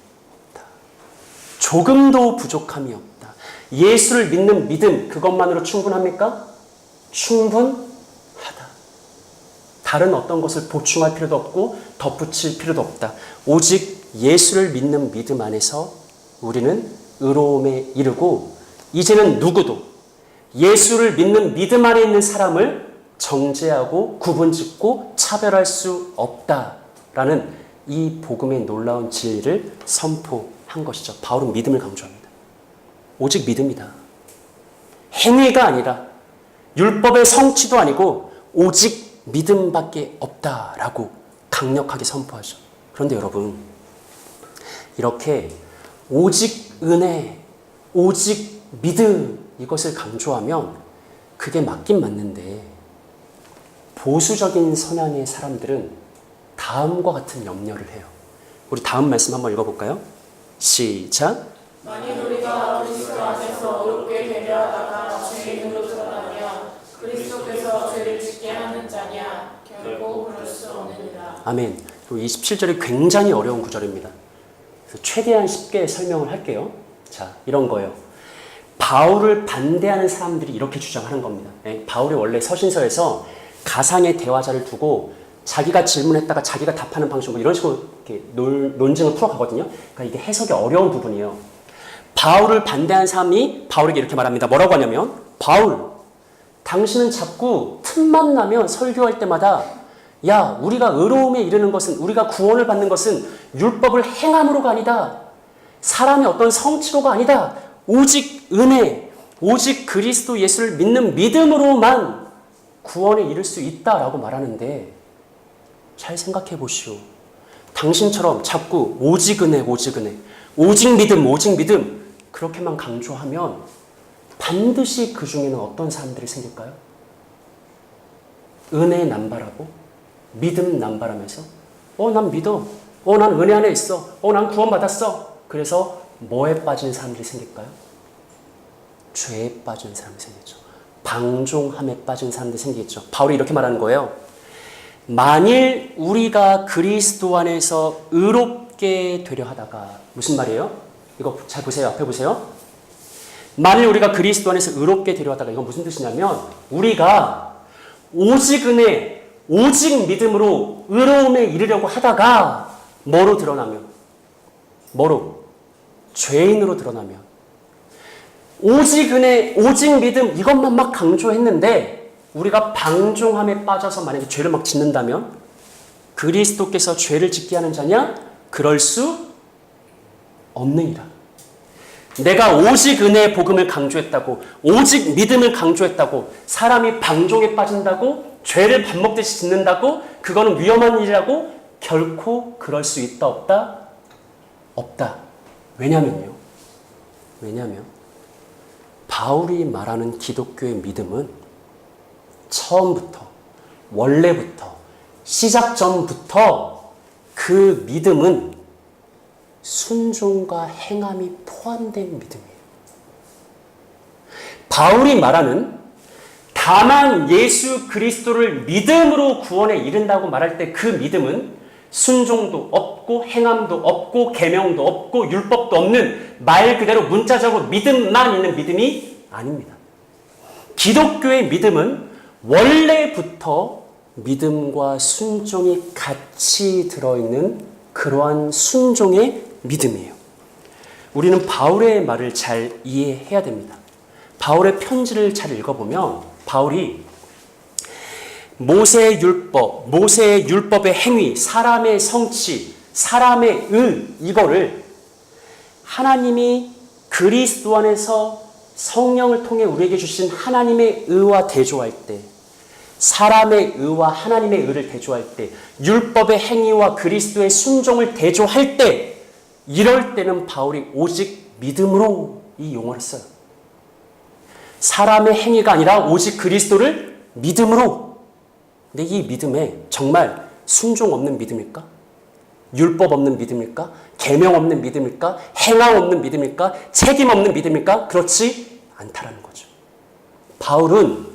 조금도 부족함이 없다. 예수를 믿는 믿음 그것만으로 충분합니까? 충분하다. 다른 어떤 것을 보충할 필요도 없고 덧붙일 필요도 없다. 오직 예수를 믿는 믿음 안에서 우리는 의로움에 이르고 이제는 누구도 예수를 믿는 믿음 안에 있는 사람을 정죄하고 구분짓고 차별할 수 없다라는 이 복음의 놀라운 진리를 선포한 것이죠. 바울은 믿음을 강조합니다. 오직 믿음이다. 행위가 아니라 율법의 성취도 아니고 오직 믿음밖에 없다라고 강력하게 선포하죠. 그런데 여러분 이렇게 오직 은혜, 오직 믿음 이것을 강조하면 그게 맞긴 맞는데 보수적인 성향의 사람들은 다음과 같은 염려를 해요. 우리 다음 말씀 한번 읽어볼까요? 시작. 만일 우리가 그리스도 안에서 의롭게 되려 하다가 죄인으로 드러나면 그리스도께서 죄를 짓게 하는 자냐? 결코 그럴 수 없느니라. 아멘. 27절이 굉장히 어려운 구절입니다. 그래서 최대한 쉽게 설명을 할게요. 자, 이런 거예요. 바울을 반대하는 사람들이 이렇게 주장하는 겁니다. 바울이 원래 서신서에서 가상의 대화자를 두고 자기가 질문했다가 자기가 답하는 방식 뭐 이런 식으로 이렇게 논증을 풀어가거든요. 그러니까 이게 해석이 어려운 부분이에요. 바울을 반대하는 사람이 바울에게 이렇게 말합니다. 뭐라고 하냐면 바울, 당신은 자꾸 틈만 나면 설교할 때마다 야, 우리가 의로움에 이르는 것은 우리가 구원을 받는 것은 율법을 행함으로가 아니다. 사람의 어떤 성취로가 아니다. 오직 은혜, 오직 그리스도 예수를 믿는 믿음으로만 구원에 이를 수 있다라고 말하는데 잘 생각해 보시오. 당신처럼 자꾸 오직 은혜, 오직 은혜, 오직 믿음, 오직 믿음 그렇게만 강조하면 반드시 그 중에는 어떤 사람들이 생길까요? 은혜 남발하고 믿음 남발하면서 난 믿어. 난 은혜 안에 있어. 난 구원받았어. 그래서 뭐에 빠진 사람들이 생길까요? 죄에 빠진 사람이 생기죠. 방종함에 빠진 사람들이 생기겠죠. 바울이 이렇게 말하는 거예요. 만일 우리가 그리스도 안에서 의롭게 되려 하다가 무슨 말이에요? 이거 잘 보세요. 앞에 보세요. 만일 우리가 그리스도 안에서 의롭게 되려 하다가 이건 무슨 뜻이냐면 우리가 오직 은혜, 오직 믿음으로 의로움에 이르려고 하다가 뭐로 드러나면? 뭐로? 죄인으로 드러나면 오직 은혜, 오직 믿음 이것만 막 강조했는데 우리가 방종함에 빠져서 만약에 죄를 막 짓는다면 그리스도께서 죄를 짓게 하는 자냐? 그럴 수 없느니라. 내가 오직 은혜의 복음을 강조했다고, 오직 믿음을 강조했다고, 사람이 방종에 빠진다고, 죄를 밥 먹듯이 짓는다고, 그거는 위험한 일이라고, 결코 그럴 수 있다 없다? 없다. 왜냐면요. 바울이 말하는 기독교의 믿음은 처음부터, 원래부터, 시작전부터 그 믿음은 순종과 행함이 포함된 믿음이에요. 바울이 말하는 다만 예수 그리스도를 믿음으로 구원에 이른다고 말할 때 그 믿음은 순종도 없고 행함도 없고 계명도 없고 율법도 없는 말 그대로 문자적으로 믿음만 있는 믿음이 아닙니다. 기독교의 믿음은 원래부터 믿음과 순종이 같이 들어있는 그러한 순종의 믿음이에요. 우리는 바울의 말을 잘 이해해야 됩니다. 바울의 편지를 잘 읽어보면 바울이 모세의 율법의 행위, 사람의 성취, 사람의 이거를 하나님이 그리스도 안에서 성령을 통해 우리에게 주신 하나님의 의와 대조할 때, 사람의 의와 하나님의 의를 대조할 때, 율법의 행위와 그리스도의 순종을 대조할 때, 이럴 때는 바울이 오직 믿음으로 이 용어를 써요. 사람의 행위가 아니라 오직 그리스도를 믿음으로. 근데 이 믿음에 정말 순종 없는 믿음일까? 율법 없는 믿음일까? 계명 없는 믿음일까? 행함 없는 믿음일까? 책임 없는 믿음일까? 그렇지 않다라는 거죠. 바울은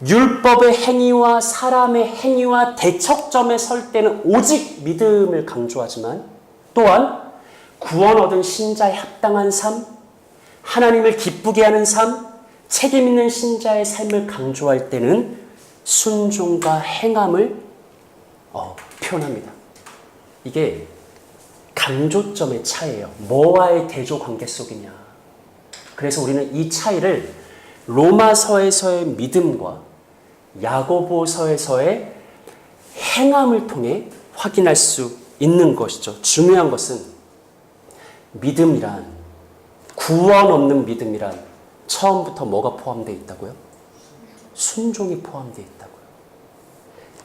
율법의 행위와 사람의 행위와 대척점에 설 때는 오직 믿음을 강조하지만 또한 구원 얻은 신자의 합당한 삶, 하나님을 기쁘게 하는 삶, 책임 있는 신자의 삶을 강조할 때는 순종과 행함을 표현합니다. 이게 강조점의 차이예요. 뭐와의 대조 관계 속이냐. 그래서 우리는 이 차이를 로마서에서의 믿음과 야고보서에서의 행함을 통해 확인할 수 있는 것이죠. 중요한 것은 믿음이란, 구원 없는 믿음이란 처음부터 뭐가 포함되어 있다고요? 순종이 포함되어 있다고요.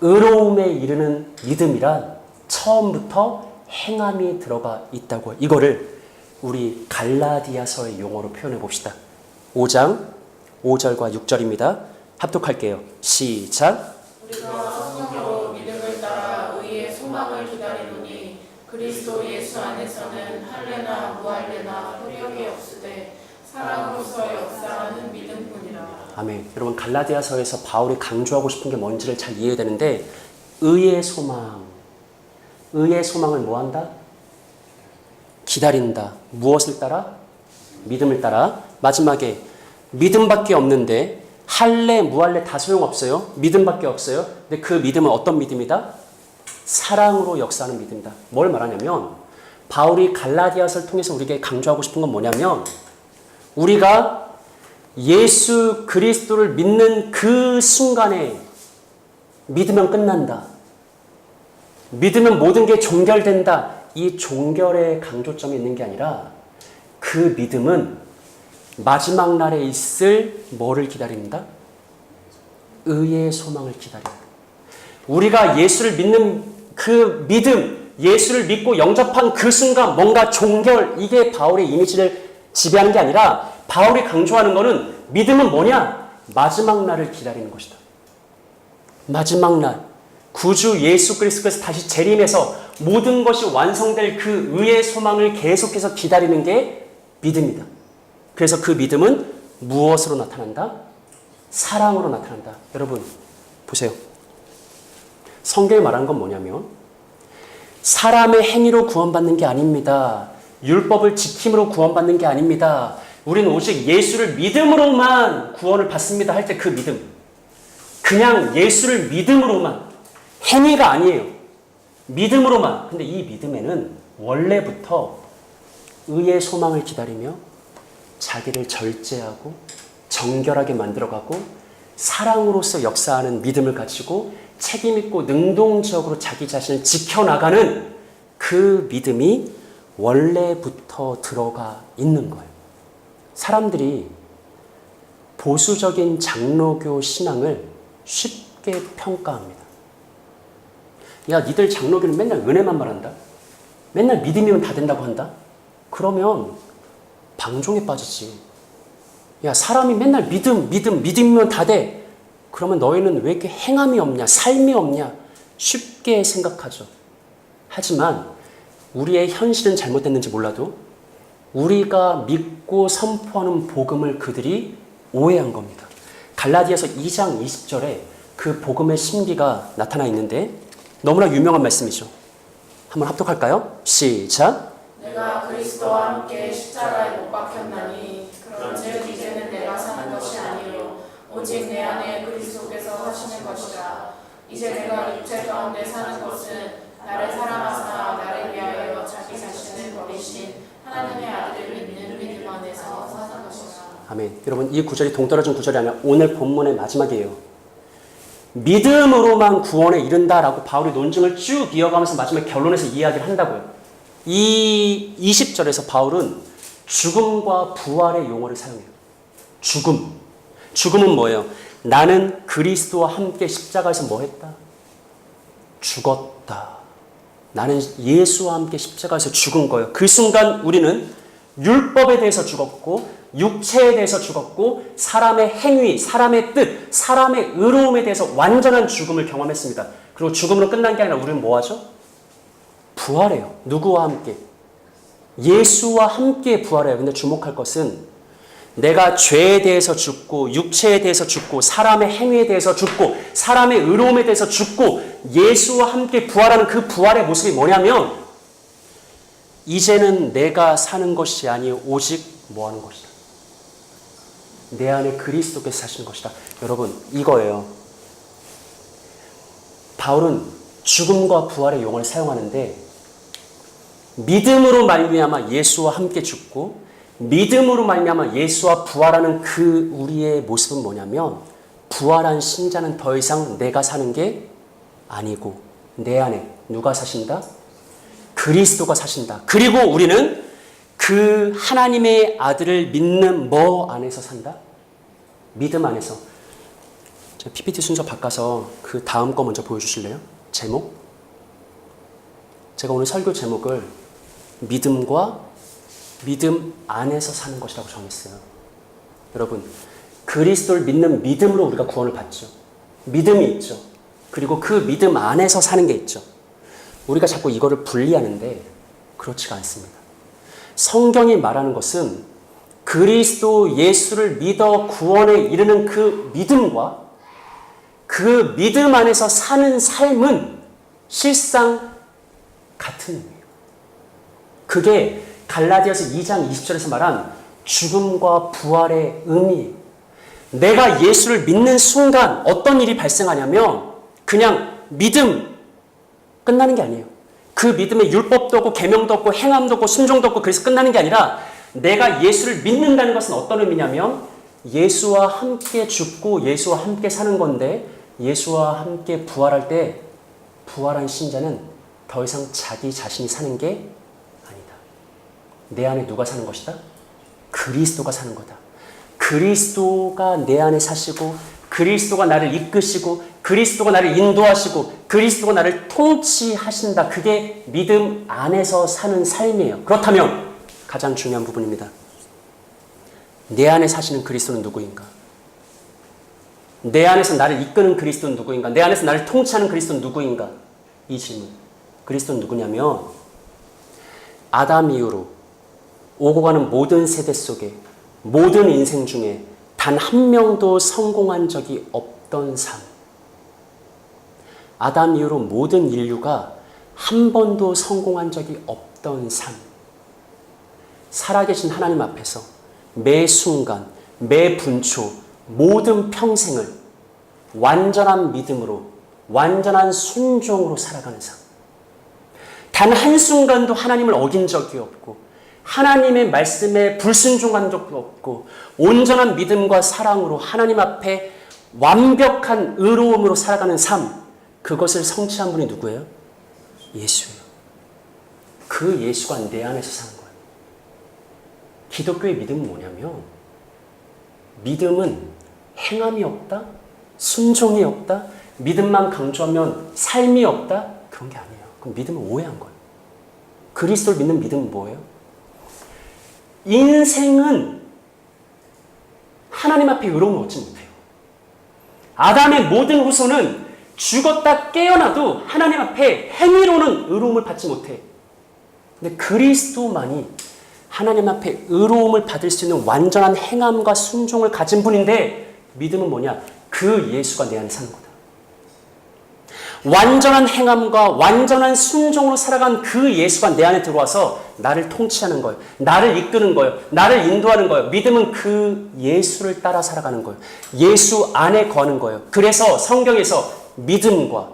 의로움에 이르는 믿음이란 처음부터 행함이 들어가 있다고요. 이거를 우리 갈라디아서의 용어로 표현해 봅시다. 5장 5절과 6절입니다. 합독할게요. 시작. 우리가 성령으로 믿음을 따라 의의 소망을 기다리노니 그리스도 예수 안에서는 할례나 무할례나 효력이 없으되 사랑으로서 역사하는 믿음뿐이라. 아멘. 여러분 갈라디아서에서 바울이 강조하고 싶은 게 뭔지를 잘 이해해야 되는데 의의 소망. 의의 소망을 뭐한다? 기다린다. 무엇을 따라? 믿음을 따라. 마지막에 믿음밖에 없는데 할례, 무할례 다 소용없어요. 믿음밖에 없어요. 근데 그 믿음은 어떤 믿음이다? 사랑으로 역사하는 믿음이다. 뭘 말하냐면 바울이 갈라디아서를 통해서 우리에게 강조하고 싶은 건 뭐냐면 우리가 예수 그리스도를 믿는 그 순간에 믿으면 끝난다. 믿으면 모든 게 종결된다. 이 종결의 강조점이 있는 게 아니라 그 믿음은 마지막 날에 있을 뭐를 기다린다? 의의 소망을 기다린다. 우리가 예수를 믿는 그 믿음, 예수를 믿고 영접한 그 순간 뭔가 종결, 이게 바울의 이미지를 지배하는 게 아니라 바울이 강조하는 거는 믿음은 뭐냐? 마지막 날을 기다리는 것이다. 마지막 날. 구주 예수 그리스도께서 다시 재림해서 모든 것이 완성될 그 의의 소망을 계속해서 기다리는 게 믿음이다. 그래서 그 믿음은 무엇으로 나타난다? 사랑으로 나타난다. 여러분 보세요. 성경이 말하는 건 뭐냐면 사람의 행위로 구원받는 게 아닙니다. 율법을 지킴으로 구원받는 게 아닙니다. 우리는 오직 예수를 믿음으로만 구원을 받습니다 할 때 그 믿음. 그냥 예수를 믿음으로만. 행위가 아니에요. 믿음으로만. 근데 이 믿음에는 원래부터 의의 소망을 기다리며 자기를 절제하고 정결하게 만들어가고 사랑으로서 역사하는 믿음을 가지고 책임있고 능동적으로 자기 자신을 지켜나가는 그 믿음이 원래부터 들어가 있는 거예요. 사람들이 보수적인 장로교 신앙을 쉽게 평가합니다. 야, 니들 장로교는 맨날 은혜만 말한다. 맨날 믿음이면 다 된다고 한다. 그러면 방종에 빠지지. 야, 사람이 맨날 믿음이면 다 돼. 그러면 너희는 왜 이렇게 행함이 없냐, 삶이 없냐, 쉽게 생각하죠. 하지만 우리의 현실은 잘못됐는지 몰라도 우리가 믿고 선포하는 복음을 그들이 오해한 겁니다. 갈라디아서 2장 20절에 그 복음의 심기가 나타나 있는데 너무나 유명한 말씀이죠. 한번 합독할까요? 시작. 내가 그리스도와 함께 십자가에 못 박혔나니 그런즉 이제는 내가 사는 것이 아니요 오직 내 안에 그리스도께서 사시는 것이라. 이제 내가 육체 가운데 사는 것은 나를 사랑하사 나를 위하여 자기 자신을 버리신 하나님의 아들을 믿는 믿음 안에서 사는 것이라. 아멘. 여러분, 이 구절이 동떨어진 구절이 아니라 오늘 본문의 마지막이에요. 믿음으로만 구원에 이른다라고 바울이 논증을 쭉 이어가면서 마지막 결론에서 이야기를 한다고요. 이 20절에서 바울은 죽음과 부활의 용어를 사용해요. 죽음은 뭐예요? 나는 그리스도와 함께 십자가에서 뭐 했다? 죽었다. 나는 예수와 함께 십자가에서 죽은 거예요. 그 순간 우리는 율법에 대해서 죽었고 육체에 대해서 죽었고 사람의 행위, 사람의 뜻, 사람의 의로움에 대해서 완전한 죽음을 경험했습니다. 그리고 죽음으로 끝난 게 아니라 우리는 뭐 하죠? 부활해요. 누구와 함께? 예수와 함께 부활해요. 근데 주목할 것은 내가 죄에 대해서 죽고 육체에 대해서 죽고 사람의 행위에 대해서 죽고 사람의 의로움에 대해서 죽고 예수와 함께 부활하는 그 부활의 모습이 뭐냐면 이제는 내가 사는 것이 아니요 오직 뭐 하는 것이다. 내 안에 그리스도께서 사시는 것이다. 여러분, 이거예요. 바울은 죽음과 부활의 용어를 사용하는데 믿음으로 말미암아 예수와 함께 죽고 믿음으로 말미암아 예수와 부활하는 그 우리의 모습은 뭐냐면 부활한 신자는 더 이상 내가 사는 게 아니고 내 안에 누가 사신다? 그리스도가 사신다. 그리고 우리는 그 하나님의 아들을 믿는 뭐 안에서 산다? 믿음 안에서. PPT 순서 바꿔서 그 다음 거 먼저 보여주실래요? 제목? 제가 오늘 설교 제목을 믿음과 믿음 안에서 사는 것이라고 정했어요. 여러분, 그리스도를 믿는 믿음으로 우리가 구원을 받죠. 믿음이 있죠. 그리고 그 믿음 안에서 사는 게 있죠. 우리가 자꾸 이거를 분리하는데 그렇지가 않습니다. 성경이 말하는 것은 그리스도 예수를 믿어 구원에 이르는 그 믿음과 그 믿음 안에서 사는 삶은 실상 같은 의미예요. 그게 갈라디아서 2장 20절에서 말한 죽음과 부활의 의미예요. 내가 예수를 믿는 순간 어떤 일이 발생하냐면 그냥 믿음 끝나는 게 아니에요. 그 믿음에 율법도 없고 계명도 없고 행함도 없고 순종도 없고 그래서 끝나는 게 아니라 내가 예수를 믿는다는 것은 어떤 의미냐면 예수와 함께 죽고 예수와 함께 사는 건데 예수와 함께 부활할 때 부활한 신자는 더 이상 자기 자신이 사는 게 아니다. 내 안에 누가 사는 것이다? 그리스도가 사는 거다. 그리스도가 내 안에 사시고 그리스도가 나를 이끄시고 그리스도가 나를 인도하시고 그리스도가 나를 통치하신다. 그게 믿음 안에서 사는 삶이에요. 그렇다면 가장 중요한 부분입니다. 내 안에 사시는 그리스도는 누구인가? 내 안에서 나를 이끄는 그리스도는 누구인가? 내 안에서 나를 통치하는 그리스도는 누구인가? 이 질문. 그리스도는 누구냐면 아담 이후로 오고 가는 모든 세대 속에 모든 인생 중에 단 한 명도 성공한 적이 없던 삶. 아담 이후로 모든 인류가 한 번도 성공한 적이 없던 삶. 살아계신 하나님 앞에서 매 순간, 매 분초, 모든 평생을 완전한 믿음으로, 완전한 순종으로 살아가는 삶. 단 한순간도 하나님을 어긴 적이 없고 하나님의 말씀에 불순종한 적도 없고 온전한 믿음과 사랑으로 하나님 앞에 완벽한 의로움으로 살아가는 삶, 그것을 성취한 분이 누구예요? 예수예요. 그 예수가 내 안에서 사는 거예요. 기독교의 믿음은 뭐냐면, 믿음은 행함이 없다, 순종이 없다, 믿음만 강조하면 삶이 없다, 그런 게 아니에요. 그럼 믿음을 오해한 거예요. 그리스도를 믿는 믿음은 뭐예요? 인생은 하나님 앞에 의로움을 얻지 못해요. 아담의 모든 후손은 죽었다 깨어나도 하나님 앞에 행위로는 의로움을 받지 못해. 근데 그리스도만이 하나님 앞에 의로움을 받을 수 있는 완전한 행함과 순종을 가진 분인데, 믿음은 뭐냐? 그 예수가 내 안에 사는 거다. 완전한 행함과 완전한 순종으로 살아간 그 예수가 내 안에 들어와서 나를 통치하는 거예요. 나를 이끄는 거예요. 나를 인도하는 거예요. 믿음은 그 예수를 따라 살아가는 거예요. 예수 안에 거하는 거예요. 그래서 성경에서 믿음과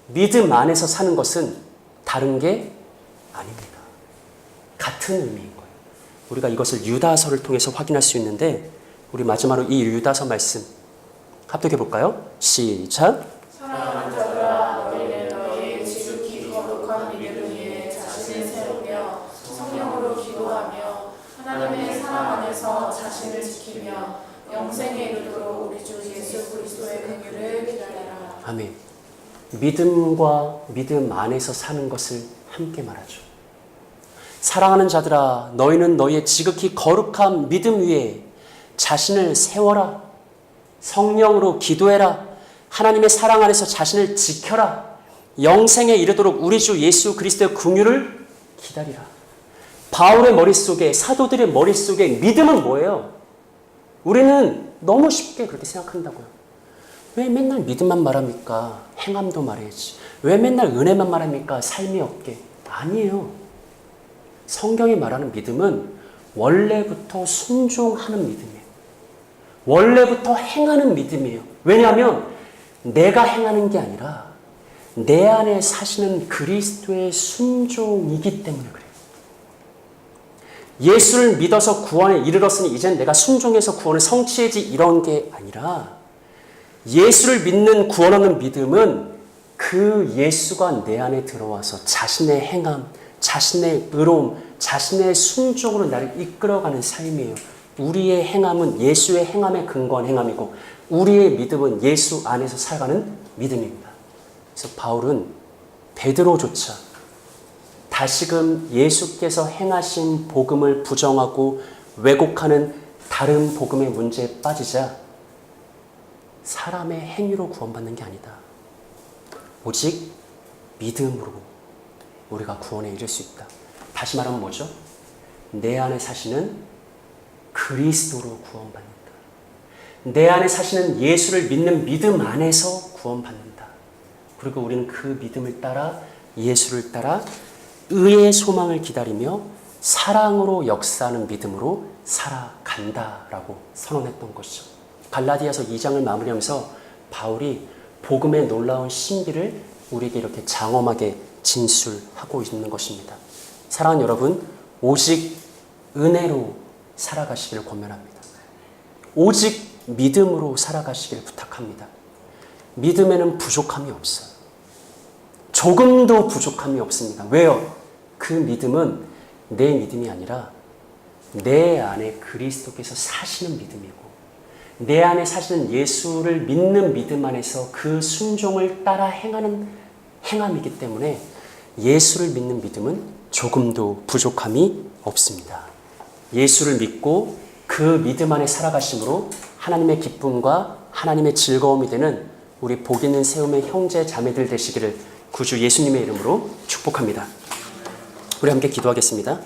믿음 안에서 사는 것은 다른 게 아닙니다. 같은 의미인 거예요. 우리가 이것을 유다서를 통해서 확인할 수 있는데, 우리 마지막으로 이 유다서 말씀 합독해 볼까요? 시작. 사랑하는 자들아, 너희는 너희의 지극히 거룩한 믿음 위에 자신을 세우며 성령으로 기도하며 하나님의 사랑 안에서 자신을 지키며 영생에 이르도록 우리 주 예수 그리스도의 긍휼을 기다리라. 아멘. 믿음과 믿음 안에서 사는 것을 함께 말하죠. 사랑하는 자들아, 너희는 너희의 지극히 거룩한 믿음 위에 자신을 세워라. 성령으로 기도해라. 하나님의 사랑 안에서 자신을 지켜라. 영생에 이르도록 우리 주 예수 그리스도의 긍휼을 기다리라. 바울의 머릿속에, 사도들의 머릿속에 믿음은 뭐예요? 우리는 너무 쉽게 그렇게 생각한다고요. 왜 맨날 믿음만 말합니까? 행함도 말해야지. 왜 맨날 은혜만 말합니까? 삶이 없게. 아니에요. 성경이 말하는 믿음은 원래부터 순종하는 믿음이에요. 원래부터 행하는 믿음이에요. 왜냐하면 내가 행하는 게 아니라 내 안에 사시는 그리스도의 순종이기 때문에 그래요. 예수를 믿어서 구원에 이르렀으니 이제는 내가 순종해서 구원을 성취해야지, 이런 게 아니라, 예수를 믿는 구원 얻는 믿음은 그 예수가 내 안에 들어와서 자신의 행함, 자신의 의로움, 자신의 순종으로 나를 이끌어가는 삶이에요. 우리의 행함은 예수의 행함에 근거한 행함이고, 우리의 믿음은 예수 안에서 살아가는 믿음입니다. 그래서 바울은 베드로조차 다시금 예수께서 행하신 복음을 부정하고 왜곡하는 다른 복음의 문제에 빠지자 사람의 행위로 구원받는 게 아니다. 오직 믿음으로 우리가 구원에 이를 수 있다. 다시 말하면 뭐죠? 내 안에 사시는 그리스도로 구원받는다. 내 안에 사시는 예수를 믿는 믿음 안에서 구원받는다. 그리고 우리는 그 믿음을 따라, 예수를 따라 의의 소망을 기다리며 사랑으로 역사하는 믿음으로 살아간다라고 선언했던 것이죠. 갈라디아서 2장을 마무리하면서 바울이 복음의 놀라운 신비를 우리에게 이렇게 장엄하게 진술하고 있는 것입니다. 사랑하는 여러분, 오직 은혜로 살아가시기를 권면합니다. 오직 믿음으로 살아가시기를 부탁합니다. 믿음에는 부족함이 없어요. 조금도 부족함이 없습니다. 왜요? 그 믿음은 내 믿음이 아니라 내 안에 그리스도께서 사시는 믿음이고, 내 안에 사시는 예수를 믿는 믿음 안에서 그 순종을 따라 행하는 행함이기 때문에 예수를 믿는 믿음은 조금도 부족함이 없습니다. 예수를 믿고 그 믿음 안에 살아가심으로 하나님의 기쁨과 하나님의 즐거움이 되는 우리 복 있는 세움의 형제 자매들 되시기를 구주 예수님의 이름으로 축복합니다. 우리 함께 기도하겠습니다.